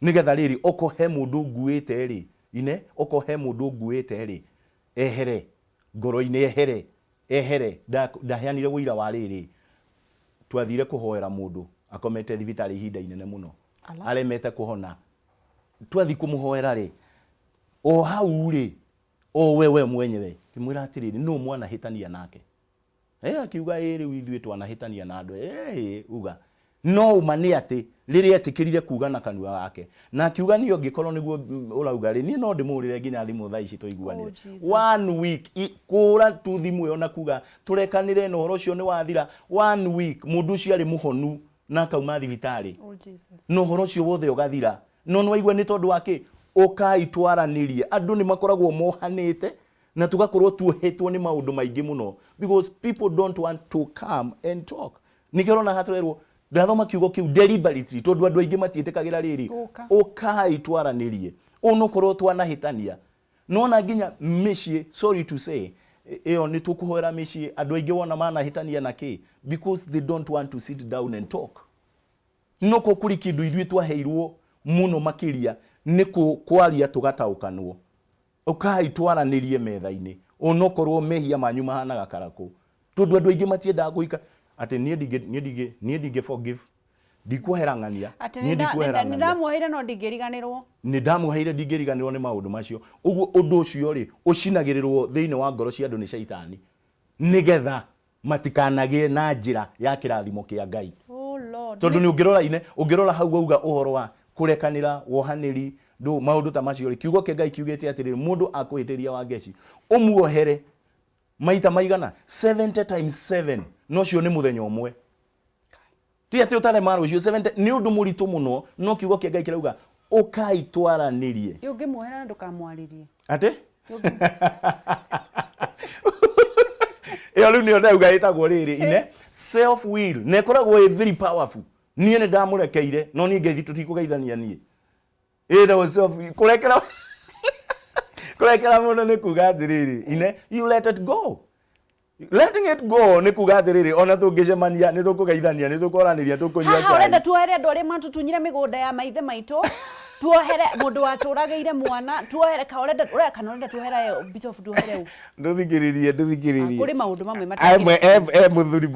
nigetha riri okohe mundu nguite ri ine okohe mundu nguite ri ehere ngoro-ini ehere ndaheanire wira wa riri twathire kuhoera mundu akomete thibitari ihinda inene muno aremete kuhona twathi kumuhoera ri o hau ri o wewe mwenyewe kimwira atiriri no mwana hitania nake akiuga riu ithuĩ twanahĩtania na andũ uga no uma nĩ atĩ rĩrĩa etikirire kuga na kanua wake na akiuga niĩ ngĩkorwo nĩguo ũrauga rĩ niĩ no ndĩmũrĩre nginya thimũ thaa ici tũiguanĩre 1 week kũra tu thimũ ĩyo na kuga tũrekanĩre na ũhoro ũcio nĩ wathira 1 week mũndũ ũcio arĩ mũhonu na akauma thibitarĩ no ũhoro ũcio wothe ũgathira no nĩwaigua nĩ tondũ wake ũkai twaranĩrie andũ nĩ makoragwo mohanĩte na tugakorwo tuhetwo ni maundu maingi muno because people don't want to come and talk nikirona hatwerwo ndathoma kiugo kiu deliberately tondu andu aingi matietikagira riri ukai twaranirie unokorwo twanahitania nona nginya mishie sorry to say eo ni tukuhoera mishie andu aingi wona manahitania na ki because they don't want to sit down and talk noko kuri kindu ithuĩ twaheirwo muno makiria niko kwaria tugataukanwo ukai twaranirie metha-ini unokorwo mehia manyu mahanaga karako tondu andu aingi matiendaga guika ati nie ndige forgive ndikuherangania nie ndikuherangania ndamuheire no ndingiriganirwo ni ndamuheire ndingiriganirwo ni maundu macio uguo undu ucio ri ucinagirirwo thiini wa ngoro cia andu ni shaitani nigetha matikanagie na njira ya kirathimo kia Ngai tondu ni ungirora hau auga uhoro wa kurekanira wohaniri do maundu ta macio ri kiugo ke Ngai kiugete atiri mundu akuhitiria wa ngeci umuohere maita maigana 70 times 7 no cio ni muthenya umwe ti ati utare maro cio 70 ni undu muritu muno no kiugo ke Ngai kirauga ukai twaranirie yungi muohera na ndukamwaririe ate riu ni ndauga itagwo riri ine self will ne koragwo very powerful nie ne ndamurekeire no ni ngethi tutikugeithania nie ira was self kurekera mundu ni kuga atiriri ine you let it go letting it go ni kuga atiriri ona tungicemania ni tukugeithania ni tukoraniria tukunyua chai urenda tuohere andu aria matutunyire migunda ya maithe maitu tuohere mundu waturageire mwana tuohere ka urenda tuohere Bishop tuohere nduthikiririe kuri maundu mamwe matakire muthuri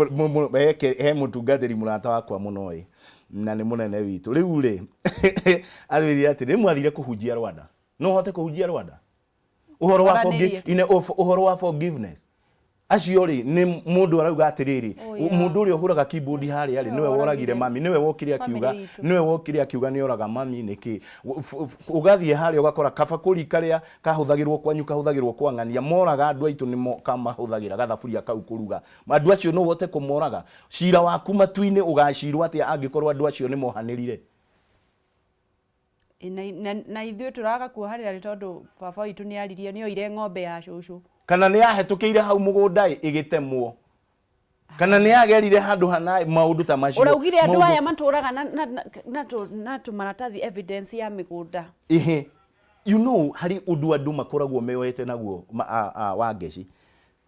he mutungatiri murata wakwa muno na ni munene witu riu ri athiri ati ni mwathire kuhunjia Rwanda no hote kuhunjia Rwanda uhoro wa forgiveness acio ri ni mundu arauga atiriri mundu uri ohuraga keyboard hari niwe woragire mami niwe wokire akiuga ni oraga mami niki ugathie hari ugakora kabakuri karia kahuthagirwo kwanyu kahuthagirwo kwa ng'ania moraga andu aitu ni kamahuthagira gathaburia kau kuruga andu acio no wote kumoraga cira waku matu-ini ugacirwa ati angikorwo andu acio ni mohanirire na ithuĩ turaga kuoharĩra tondu baba witũ ni aririe ni oire ng'ombe ya cucu kana ni ahetukire hau mugunda igitemwo kana ni agerire handu hana maundu ta macio uraugire andu aya maturaga na tumaratathi evidence ya migunda you know hari undu andu makoragwo meyoete naguo wa ngeci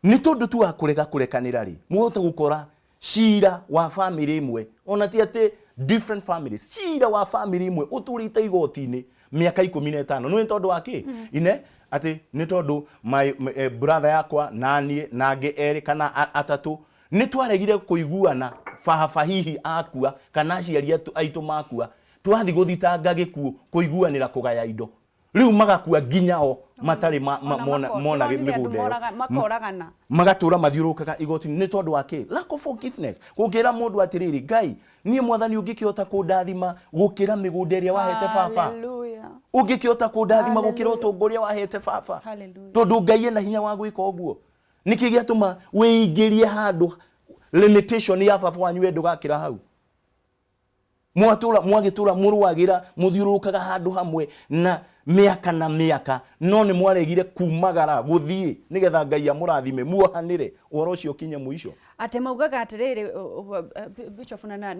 ni tondu tu akurega kurekanira ri muhote gukora cira wa family imwe ona ti ati different families cira wa family imwe uturite igoti-ini miaka 15 no ni tondu waki ine ati ni tondu my brother yakwa nanie nange eri kana atatu ni twaregire kuiguana baba hihi akua kana aciari aitu makua twathi guthitanga gikuo kuiguanira kugaya indo riu magakua nginya o matari mona migunda makoragana magatura mathiurukaga igoti ni tondu wake lack of forgiveness gukira mundu atiriri Ngai nie mwathani ungikihota kundathima gukira migunda iria wahete baba haleluya ungikihota kundathima gukira utongoria wahete baba tondu Ngai ena hinya wa gwika uguo niki giatuma wiingirie handu limitation ya baba wanyu endo gakira hau mwagitura muruagira muthiurukaga handu hamwe na miaka no ni mwaregire kumagara guthie nigetha Ngai amurathime muohanire uhoro ucio kinye muico ate maugaga atiriri Bishop na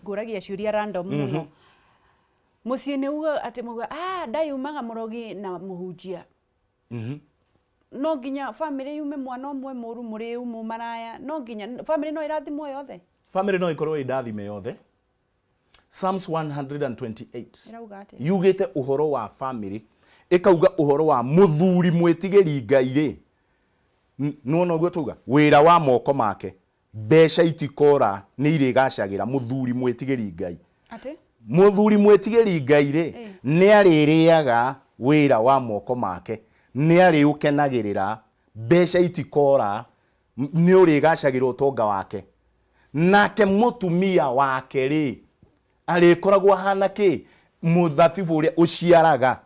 nguragia ciuria random muno mucie ni uga ate mauga ndaiumaga murogi na muhunjia no nginya family yume mwana umwe muru muri umu maraya no nginya family no irathimo yothe family no ikorwo irathime yothe Psalms 128 Irauga ati. yugite uhoro wa family ikauga uhoro wa muthuri mwitigiri Ngai ri nona uguo tuga wira wa moko make besha itikora ni irigacagira muthuri mwitigiri Ngai ati muthuri mwitigiri Ngai ri ni aririaga wira wa moko make ni ari ukenagirira besha itikora ni urigacagira utonga wake nake mutumia wake ri arikoragwo hana ki muthabibu uria uciaraga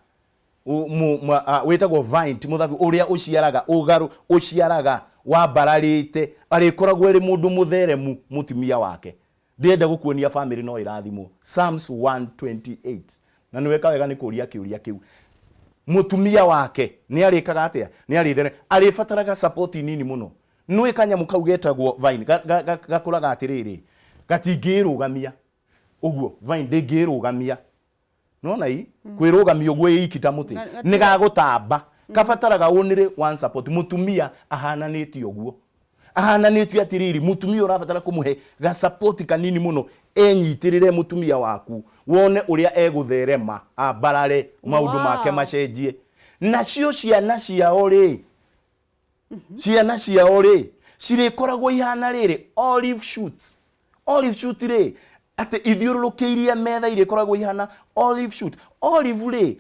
wetagwo vine ti muthabibu uria uciaraga ugaru uciaraga wambararite arikoragwo ri mundu mutheremu mutumia wake ndienda gukuonia family no irathimo Psalms 128 na niweka wega ni kuria kiuria kiu mutumia wake ni arikaga atia ni arithere arifataraga support nini muno nwe kanyamu kau getagwo vine gakuraga atiriri gatingirugamia uguo vine ndingirugamia nona i kwirugamia uguo ikita muti ni gagutamba kafataraga unire one support mutumia ahananitio uguo ahananitio atiriri mutumia urafatara kumuhe ga support kanini muno enyitirire mutumia waku wone uria egutherema abarare maundu make macenjie nacio ciana ciao ri ciana ciao ri cirikoragwo ihana riri olive shoot ri ate ithiururukiirie metha irikoragwo ihana olive shoot olive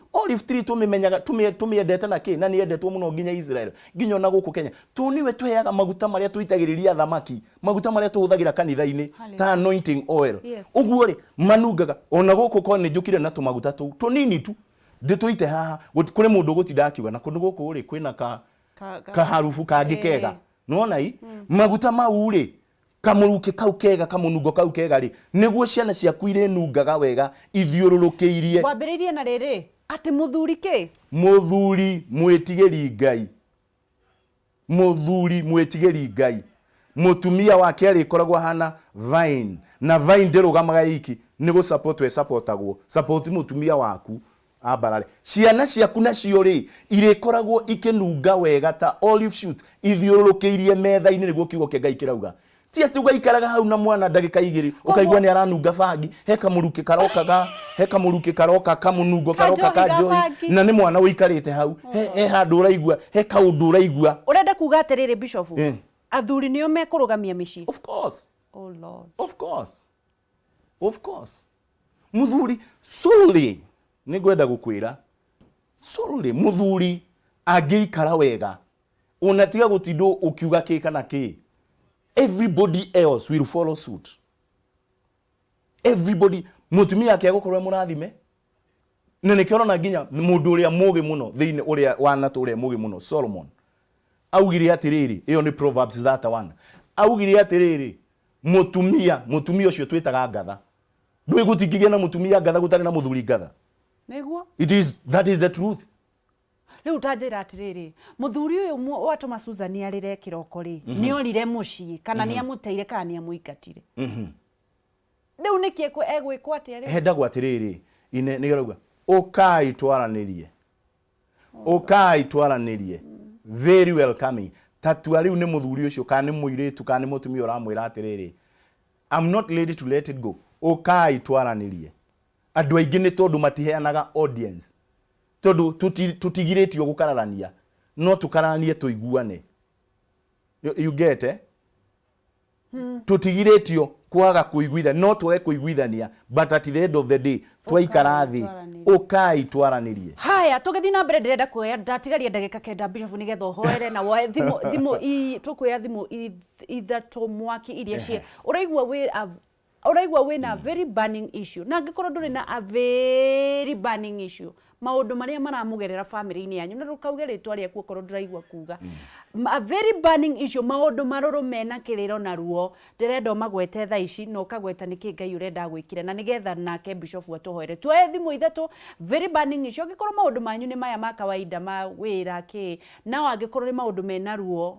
tree tumimenyaga tumiendete na ki na ni endetwo muno nginya Israel nginya na guku Kenya tuniwe tweaga maguta maria tuitagiriria thamaki maguta maria tuhuthagira kanitha-ini ta anointing oil uguo ri manungaga ona guku ko ni njukire na tumaguta tu tunini tu ndituite haha kuri mundu gutinda akiuga na kundu guku ri kwina ka harufu kangikega nona i maguta mau ri kamuruke kau kega kamunungo kau kega ri niguo ciana ciaku ire nungaga wega ithiururukiirie wambiririe na riri ati muthuri ki muthuri mwitigiri Ngai muthuri mwitigiri Ngai mutumia wake arikoragwo hana vine na vine ndirugamaga iki ni gu support mutumia waku abarare ciana ciaku nacio ri irikoragwo ikinunga wega ta olive shoot ithiururukiirie metha-ini niguo kiugo kia Ngai kirauga ti ati ugaikaraga hau na mwana ndagika 2 ukaigua ni aranunga bangi he kamuruki karoka kamunungo karoka kanjoi na ni mwana uikarite hau he handu uraigua he kaundu uraigua urenda kuga atiriri Bishop athuri nio mekurugamia mici of course oh Lord of course muthuri solely ni gwenda gukwira solely muthuri angiikara wega unatiga gutindo ukiuga ki kana ki everybody else will follow suit everybody mutumia yake agukorwe murathime na nikiona nginya mundu uria mugi muno thiini uria wana turia mugi muno Solomon augire atiriri iyo ni Proverbs 31 augire atiriri mutumia ucio twitaga ngatha ndui gutigigia na mutumia ngatha gutari na muthuri ngatha niguo that is the truth riu utanjira atiriri muthuri uyu watuma Susan arire kiroko ri ni orire mucii kana ni amuteire kana ni amuikatire riu niki egwikwo atia ri hendagwo atiriri ine ni gerauga ukai twaranirie very welcoming tatua riu ni muthuri ucio kana ni muiritu kana ni mutumia uramwira atiriri I'm not ready to let it go ukai twaranirie andu aingi ni tondu matiheanaga audience tondu tutigiritio gukararania no tukararanie tuiguane you get tutigiritio kwaga kuiguitha no twege kuiguithania but at the end of the day twaikara thi ukai twaranirie haya tugethi na mbere ndirenda kuoya ndatigaria ndagika kenda Bishop nigetha hoere na woe thimu tukuya thimu ithatu mwaki iria cie uraigua wina very burning issue na ngikorwo nduri na a very burning issue maundu maria maramugerera family-ini yanyu na rukauge ritwa ria kuokorwo ndiraigua kuga a very burning issue maundu maruru mena kiriro na ruo ndirenda magwete tha ici no kagweta niki Ngai urenda gwikire na nigetha nake Bishop atuhoere tuoe thimu ithatu very burning issue ngikorwo maundu manyu ni maya ma kawaida ma wira ki na wangikorwo ni maundu mena ruo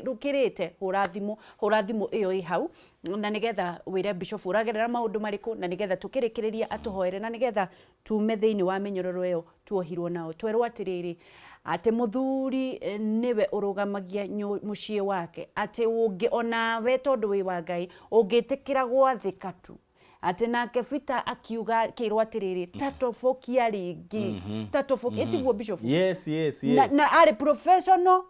rukirite hura thimu iyo i hau na nigetha wire Bishop uragerera maundu mariku na nigetha tukirikiriria atuhoere na nigetha tume thiini wa minyororo iyo tuohirwo nao twerwo atiriri ati muthuri niwe urugamagia mucie wake ati ungi ona we tondu wi wa Ngai ungitikira gwathika tu ati nake Peter akiuga kirwa atiriri tatobokia ringi tatobokia tiguo Bishop. Yes. Na ari professional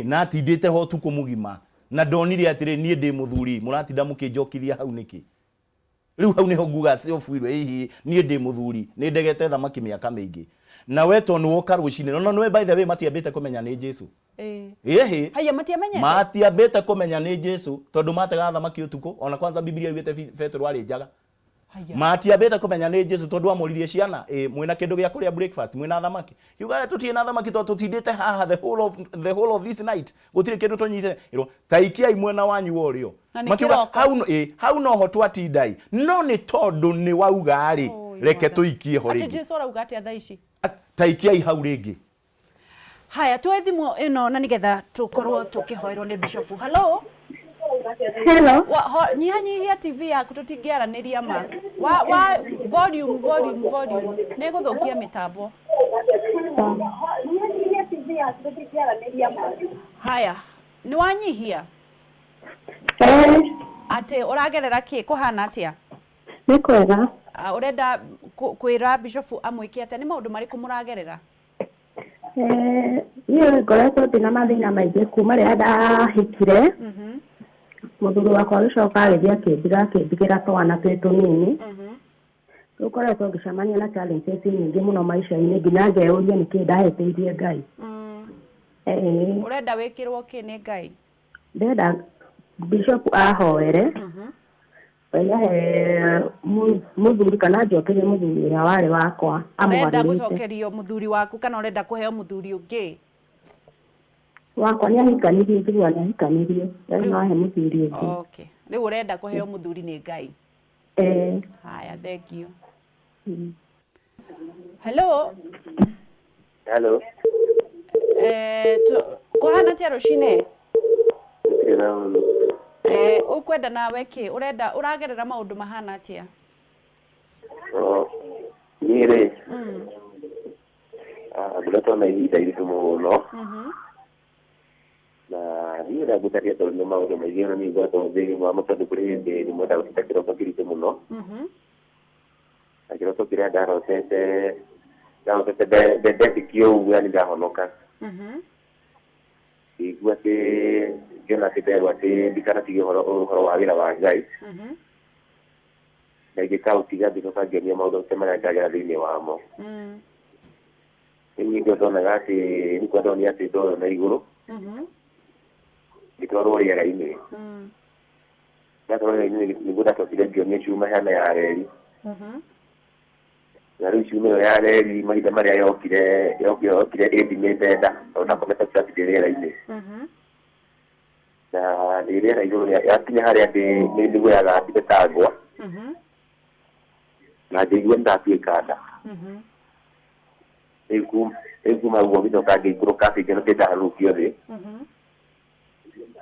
na atindite ho tuko mugima na ndonire atire nie ndi muthuri muratinda mukinjokithia hau niki riu hau niho nguga ciofuirwe hihi nie ndi muthuri ni ndegete thamaki miaka mingi na we to no woka rucine no by the way matiambite kumenya ni Jesu haya matiambite kumenya ni Jesu tondu matega thamaki utuko ona kwanza Biblia yugite Petro ari njaga matiambite kumenya ni Jesu tondu amuririe ciana mwina kindu gia kuria breakfast mwina thamaki yuga tutie na thamaki to tutindite haha the whole of this night gutire kindu tonyite taikia imwena wanyu worio makiuga hau no ho twatindai no ni tondu ni wauga ari reke tuikie ho ringi ati Jesu arauga ati thaici taikia hau ringi haya tuwe thimu ino na nigetha tukorwo tukihoerwo ni Bishop. Hello nyihanyihia TV yaku tutingiaraniria ma volume neguthukia mitambo. Haya ni wanyihia ati uragerera ki kuhana atia ni kwega urenda kwira Bishop amwiki ati ni maundu mariku muragerera? Niĩ ngoretwo ndĩna mathĩna maingĩ kuma rĩrĩa ndahikire mũthuri wakwa agĩcoka agĩthiĩ akĩndigĩra twana twĩ tũnini tũkoretwo ngĩcemania na challenges nyingĩ mũno maica-inĩ nginya ngeyũria nĩkĩ ndahĩtĩirie Ngai. Ũrenda wĩkĩrwo kĩ nĩ Ngai? Ndĩrenda Bishop ahoere muthuri kana njokerie muthuri ũrĩa warĩ wakwa amũgarũrĩte. Ũrenda gũcokerio muthuri waku kana ũrenda kũheo muthuri ũngĩ? Wakwa nĩ ahikanirie njiguaga nĩ ahikanirie no ahe muthuri ũngĩ. Okay, rĩu ũrenda kũheo muthuri nĩ Ngai? Haya, thank you. Hello kuhana tia rucine? Ukwenda nawe ki urenda uragerera maundu mahana atia? Nire ndĩratwo na ihinda iritũ mũno na nira gutaria tondu maundu maingĩ na nĩ ngwatwo thĩinĩ wa mũtondũ kũrĩ hĩndĩ nĩ mwenda gũtinda kĩroko kĩritũ mũno na kĩroko kĩrĩa ndarotete ndendekio ũguo yani ndahonoka igua atĩ ngĩona atĩ nderwo atĩ ndikanatige ũhoro wa wĩra wa Ngai na ingĩkaũtiga ngĩcoka ngĩonia maũndũ macio marĩa ndagera thĩinĩ wamo. Rĩu ningĩ ndonaga atĩ nĩ kwendonia atĩ ndoyo na igũrũ ngĩtwarwo rĩera-inĩ ndatwarwo rĩera-inĩ nĩguo ndacokire ngĩonia ciuma hena ya reri na rĩu ciuma ĩyo ya reri mahinda marĩa yokire ĩndimĩte nda tondũ ndakomete kũratithia rĩera-inĩ na rĩera igũrũ yakinya harĩa nĩguoyaga ndime ta ngwa na ngĩigua nĩndatuĩka nda. Rĩu kuma ũguo ngĩcoka ngĩikũrũka ngĩkĩona kĩndarũkio thĩ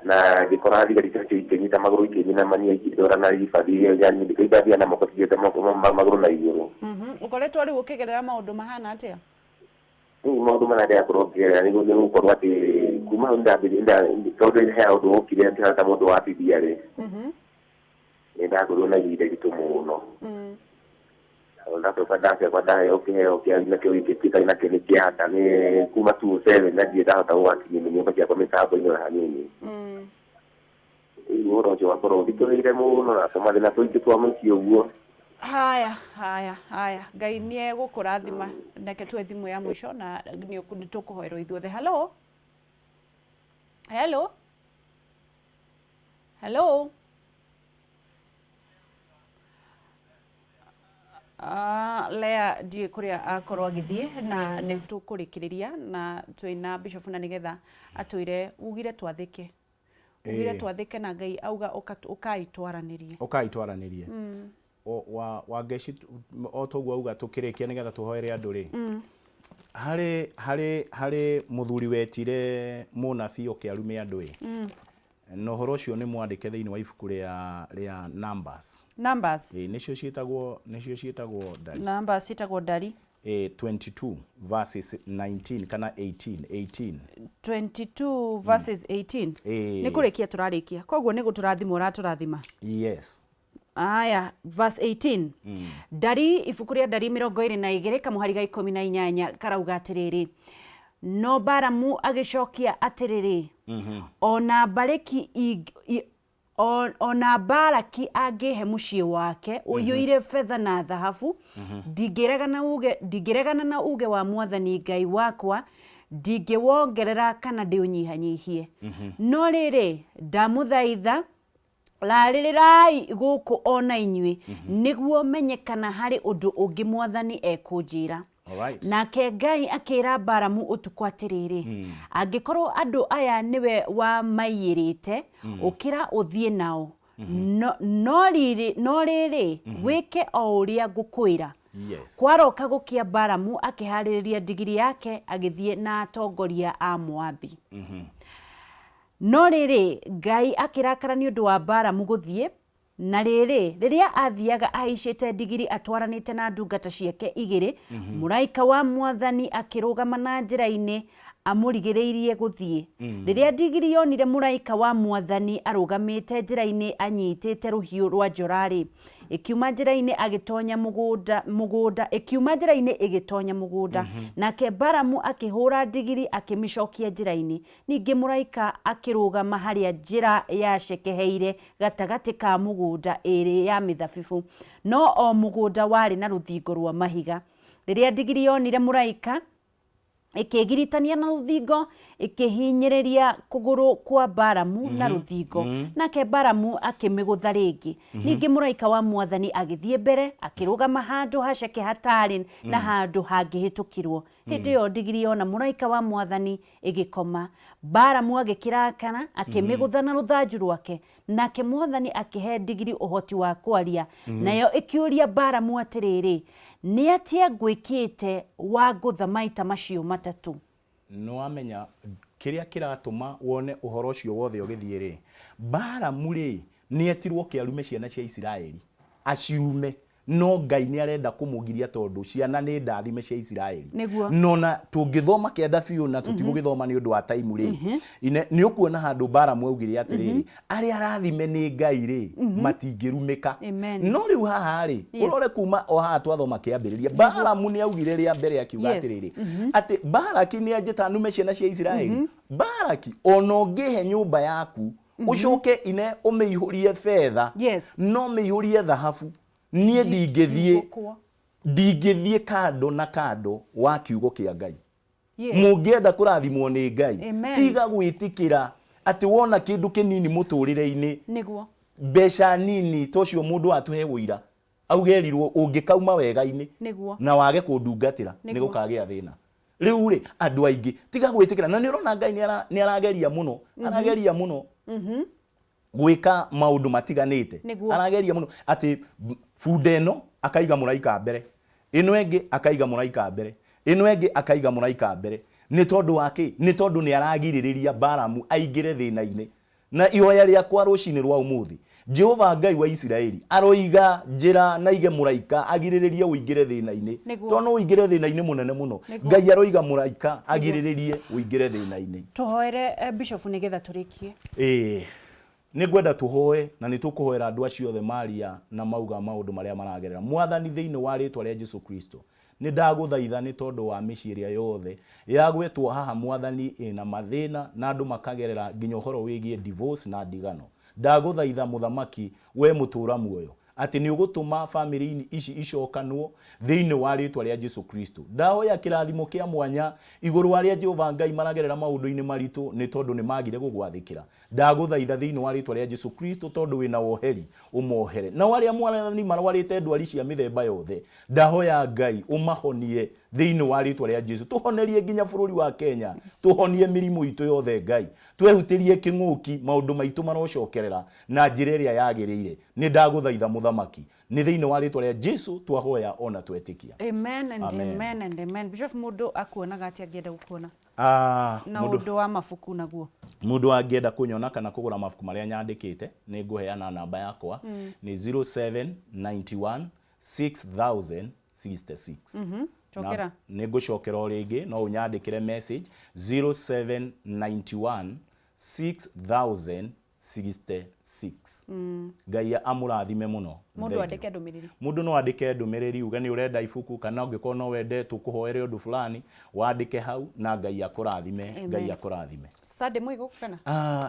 na ngĩkora thigari icio ikĩnyita magũrũ ikĩnyina mania ikĩndwara na ibathi yani ndĩkĩingathia na moko cigĩte magũrũ na igũrũ. Ũkoretwo rĩu ũkĩgerera maũndũ mahana atĩa? Rĩu maũndũ marĩa ndĩrakorwo ngĩgerera nĩ gũkorwo atĩ kuma tondũ he ũndũ wokire akĩhana ta mũndũ wa bibia rĩ nĩ ndakorirwo na ihinda iritũ mũno ndacoka ndakĩakwa ndaheo kĩheo kĩa nakĩo gĩkĩtuĩka nakĩo nĩ kĩahata nĩ kuma 2007 na ndirĩ ndahota gũgakinyia nyũmba ciakwa mĩtambo-inĩ na hanini. Rĩu ũhoro ũcio wakorwo ũthikĩrĩire mũno na tũmathĩna tũingĩ twa mũici ũguo. Haya Ngai nĩ egũkũrathima. Reke tuoe thimũ ya mũico na nĩ tũkũhoerwo ithuothe. Hello Lea ndiĩ kũrĩa akorwo agĩthiĩ na nĩ tũkũrĩkĩrĩria na twĩna Bishop na nĩgetha atwĩre ugire twathĩke na Ngai auga ũkaitwaranĩrie wangeci o toguo auga tũkĩrĩkia nĩgetha tũhoere andũ rĩ harĩ mũthuri wetire mũnabii ũkĩarume andũ ĩ no horo ũcio nĩ mwandĩke thĩinĩ wa ibuku rĩa Numbers nĩcio ciĩtagwo ndari. Numbers ciĩtagwo ndari 22 verses 19 kana 18 22 verses 18 nĩ kũrĩkia tũrarĩkia koguo nĩ gũtũrathima ũratũrathima. Yes. aya verse 18 Ndari ibuku ria Ndari 22 kamuhari ga 18 karauga atiriri no Baramu agicokia atiriri ona Baraki angihe muciĩ wake uyuire fedha na thahabu ndingĩregana na uge wa Mwathani Ngai wakwa ndingĩwongerera kana ndĩũnyihanyihie no rĩrĩ ndamũthaitha larĩrĩrai gũkũ ona inyuĩ nĩguo menyekana harĩ ũndũ ũngĩ Mwathani ekũnjĩra. Nake Ngai akĩra Baramu ũtukũ atĩrĩrĩ angĩkorwo andũ aya niwe wamaiyĩrĩte ũkĩra ũthiĩ nao no rĩrĩ wĩke o ũrĩa ngũkwĩra. Kwaroka gũkia Baramu akĩharĩrĩria ndigiri yake agĩthiĩ na atongoria a Moabi. No rĩrĩ Ngai akĩrakara nĩ ũndũ wa Baramu gũthiĩ na rĩrĩa athiaga ahaicĩte ndigiri atwaranĩte na ndungata ciake igĩrĩ mũraika wa Mwathani akĩrũgama na njĩra-inĩ amũrigĩrĩirie gũthiĩ. Rĩrĩa ndigiri yonire mũraika wa Mwathani arũgamĩte njĩra-inĩ anyitĩte rũhiũ rwa njora-rĩ ikiuma njĩra-inĩ agĩtonya mũgũnda nake Baramu akĩhũra ndigiri akĩmĩcokia njĩra-inĩ. Ningĩ mũraika akĩrũgama harĩa njĩra yacekeheire gatagatĩ ka mũgũnda ĩrĩ ya mĩthabibũ no o mũgũnda warĩ na rũthingo rwa mahiga. Rĩrĩa ndigiri yonire mũraika ĩkĩgiritania na rũthingo ĩkĩhinyĩrĩria kũgũrũ kwa Baramu na rũthingo nake Baramu akĩmĩgũtha rĩngĩ. Ningĩ mũraika wa Mwathani agĩthiĩ mbere akĩrũgama handũ haceke hatarĩ na handũ hangĩhĩtũkirwo. Hĩndĩ ĩyo ndigiri yona mũraika wa Mwathani ĩgĩkoma. Baramu agĩkĩrakara akĩmĩgũtha na rũthanju rwake nake Mwathani akĩhe ndigiri ũhoti wa kwaria nayo ĩkĩũria Baramu atĩrĩrĩ nĩ atĩa ngwĩkĩte wa ngũtha maita macio matatũ. No amenya kĩrĩa kĩratũma wone ũhoro ũcio wothe ũgĩthiĩ-rĩ Baramu rĩ nĩ etirwo kĩarume ciana cia Isiraeli acirume no Ngai nĩ arenda kũmũgiria tondũ ciana nĩ ndathime cia Isiraeli no na tũngĩthoma kĩanda biũ na tũtigũgĩthoma nĩ ũndũ wa time rĩ nĩ ũkuona handũ Baramu augire atĩrĩrĩ arĩa arathime nĩ Ngai rĩ matingĩrumĩka. No rĩu haha rĩ ũrore kuma o haha twathoma kĩambĩrĩria Baramu nĩ augire rĩa mbere akiuga atĩrĩrĩ atĩ Baraki nĩ anjĩta nume ciana cia Isiraeli. Baraki ona ũngĩhe nyũmba yaku ucoke ine ũmĩihũrie fedha no mĩihũrie thahabu niĩ ndingĩthiĩ kando na kando wa kiugo kĩa Ngai. Mũngĩenda kũrathimwo nĩ Ngai tiga gwĩtĩkĩra atĩ wona kĩndũ kĩnini mũtũrĩre-inĩ mbeca nini tocio mũndũ atũhe wũira augerirwo ũngĩkauma wega-inĩ na wage kũndungatĩra nĩ gũkagĩa thĩna. Rĩu rĩ andũ aingĩ tiga gwĩtĩkĩra na nĩ ũrona Ngai nĩ arageria mũno gwĩka maũndũ matiganĩte. Arageria mũno atĩ bunda ĩno akaiga mũraika mbere ĩno ĩngĩ akaiga mũraika mbere ĩno ĩngĩ akaiga mũraika mbere. Nĩ tondũ wake nĩ tondũ nĩ aragirĩrĩria Baramu aingĩre thĩna-inĩ. Na ihoya rĩakwa rũcinĩ rwa ũmũthĩ Jehova Ngai wa Isiraeli aroiga njĩra na ige mũraika agirĩrĩrie ũingĩre thĩna-inĩ tondũ ũingĩre thĩna-inĩ mũnene mũno. Ngai aroiga mũraika agirĩrĩrie ũingĩre thĩna-inĩ. Tũhoere Bishop nĩgetha tũrĩkie. Nĩ ngwenda tũhoe na nĩ tũkũhoera andũ acio othe maria na mauga maũndũ marĩa maragerera. Mwathani thĩinĩ wa rĩtwa rĩa Jesu Kristo nĩ ndagũthaitha nĩ tondũ wa mĩciĩ ĩrĩa yothe yagwetwo haha Mwathani ĩna mathĩna na andũ makagerera nginya ũhoro wĩgiĩ divorce na ndigano. Ndagũthaitha mũthamaki we mũtũra muoyo atĩ nĩ ũgũtũma family ici icokanwo thĩinĩ wa rĩtwa rĩa Jesu Kristo. Ndahoya kĩrathimo kĩa mwanya igũrũ arĩa Jehova Ngai maragerera maũndũ-inĩ maritũ nĩ tondũ nĩ magire gũgwathĩkĩra. Ndagũthaitha thĩinĩ wa rĩtwa rĩa Jesu Kristo tondũ wĩna woheri ũmohere. Na arĩa Mwathani marwarĩte ndwari cia mĩthemba yothe ndahoya Ngai ũmahonie thĩinĩ wa rĩtwa rĩa Jesu. Tũhonerie nginya bũrũri wa Kenya, tũhonie mĩrimũ itũ yothe Ngai, twehutĩrie kĩng'ũki maũndũ maitũ marocokerera na njĩra ĩrĩa yagĩrĩire. Nĩ ndagũthaitha mũthamaki nĩ thĩinĩ wa rĩtwa rĩa Jesu twahoya ona twetĩkia. Amen and amen and amen. Bishop mũndũ akuonaga atĩ angĩenda gũkuona na ũndũ wa mabuku naguo mũndũ angĩenda kũnyona kana kũgũra mabuku marĩa nyandĩkĩte nĩ ngũheana namba yakwa nĩ 0791 6066. Chokera. Nĩ ngũcokera o rĩngĩ no ũnyandĩkĩre message 0791 6066. Ngai amurathime muno. Mundu andike ndumiriri. Mundu no andike ndumiriri uga ni urenda ibuku kana ungiko no wende tukuhoere undu fulani wandike hau na Ngai akurathime. Ngai akurathime. Sade mwigo kana?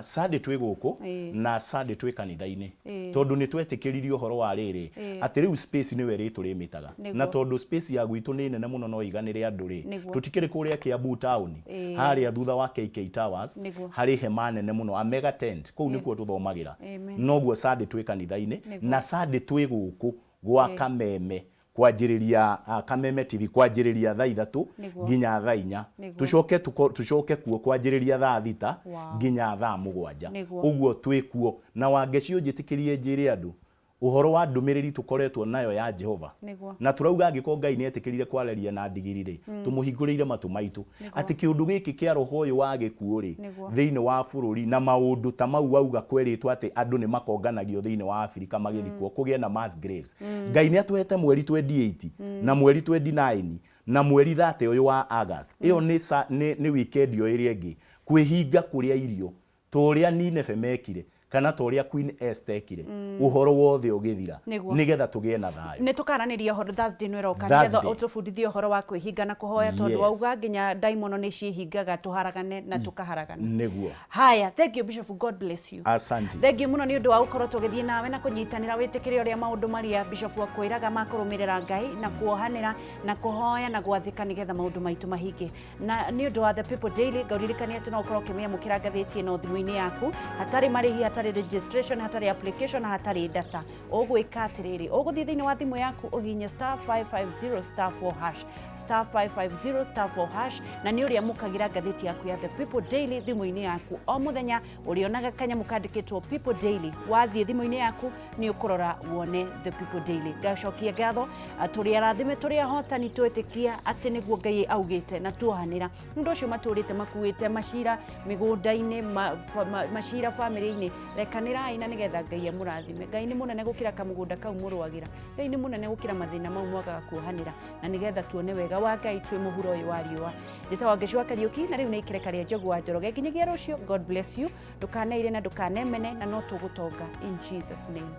Sade twi guku na sade twi kanitha-ini tondu ni twetikiririo horo wa riri ati riu space ni weri turimitaga na tondu space ya gwitu ni nene muno no iganire andu ri tutikiri kuria Kiambu town haria thutha wa KK Towers hari hema nene muno a mega tent kou nikuo tuthomagira noguo sade twi kanitha-ini na sade twi guku gwa Kameme kwanjiriria Kameme TV kwanjiriria thaa 3 nginya thaa 4 tucoke kuo kwanjiriria thaa 6 nginya thaa 7 uguo twikuo na wangecio njitikirie njire andu uhoro wa ndumiriri tukoretwo nayo ya Jehova na turauga angiko Ngai ni etikirire kwaleria na ndigirire tumuhingurire matu maitu ati kiundu giki kia roho uyu wa gikuo ri thiini wa bururi na maundu ta mau auga kweritwo ati andu ni makonganagio thiini wa Afrika magithikwo kugie na mass graves Ngai ni atuhete mweri 28 na mweri 29 na mweri 30 uyu wa August iyo ni weekend yo iri ingi kwihinga kuria irio turia Nineve mekire kana toria Queen Esther ekire uhoro wothe ugithira nigetha tugie na thayo ne tukaraniria horo Thursday no roka nigetha utufundithia uhoro wa kwihinga na kuhoya tondu auga nginya daimono ni cihingaga tuharagane na tukaharagana niguo haya thank you Bishop, God bless you. Asante thank you muno ni undu wa ukorwo tugithie nawe na kunyitanira witikire uria maundu maria Bishop akwiraga makurumirira Ngai na kuohanira na kuhoya na gwathika nigetha maundu maitu mahike na ni undu wa the people daily gauririkania ati no ukorwo kimia mukira gatheti no thimu-ini yaku hatari marihi hatari registration hatari application hatari data ogwika atiriri oguthie thiini wa thimu yaku uhinye *550 *4# *550 *4# na ni uria mukagira gatheti yaku ya the people daily thimu-ini yaku o muthenya urionaga kanya mukandikitwo people daily wathie thimu-ini yaku ni ukurora wone the people daily gacokia gatho turia rathime turia hotani twetikia ati niguo Ngai augite na tuohanira ndu ucio maturite makuite mashira migunda-ini mashira family-ini rekanirai na nigetha Ngai amurathime. Ngai ni munene gukira kamugunda kau muruagira. Ngai ni munene gukira mathina mau mwagaga kuohanira na nigetha tuone wega wa Ngai twi muhuro uyu wa riua. Nditawa Ngeshwa Kariuki na riu ni ikerekaria Njogu wa Njoroge kinyigia rucio. God bless you. Ndukaneire na ndukanemene na no tugutonga in Jesus name.